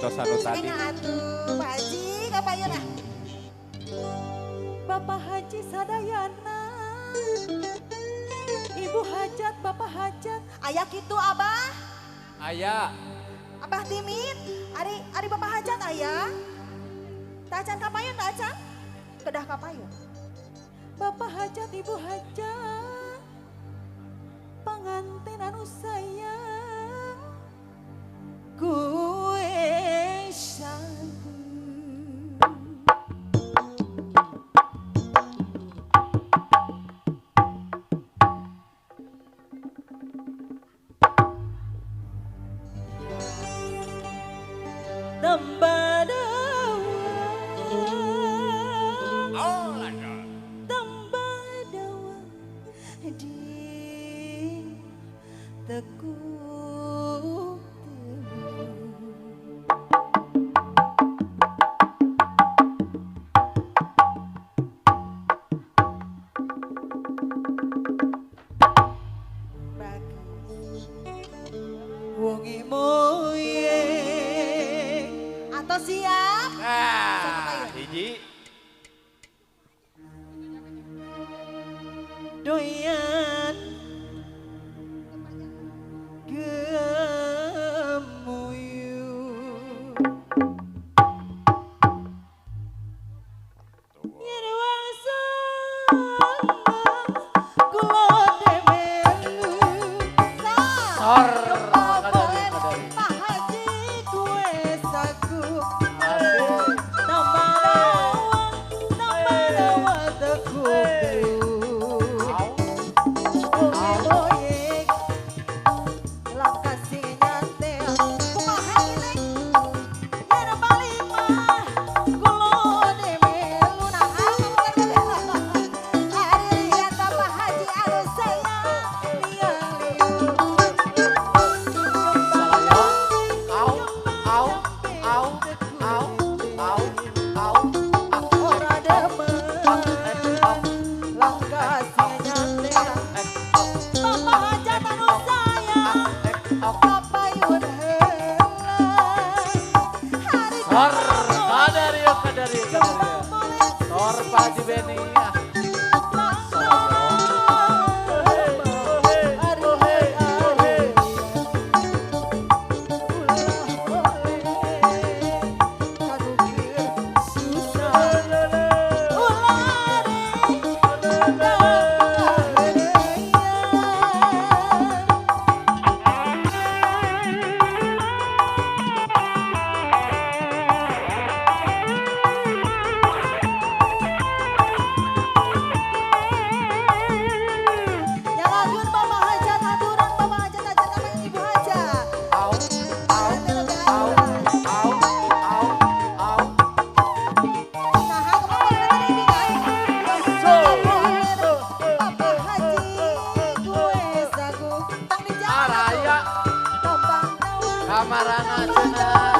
Tos anu tadi. Ena atuh Pak Haji kapayeun ah. Bapak Haji Sadayana, Ibu Hajat, Bapak Hajat. Aya kitu Abah? Aya. Abah Timin, ari Bapak Hajat aya? Tak acan kapayeun tak acan? Kedah kapayeun? Bapak Hajat, Ibu Hajat, panganten anu sayang, gue sagu. Tembadawa, tembadawa di tekuk Bagus. wongi moye. Atau siap? Nah, hiji. Doyan gemuyu yen wangsa kula demelu Sor. Pak Haji kue sagu Asik. tambah dawa tekuk Sor. Kadari. Sor Pak Haji Beni. Kamarana cenah.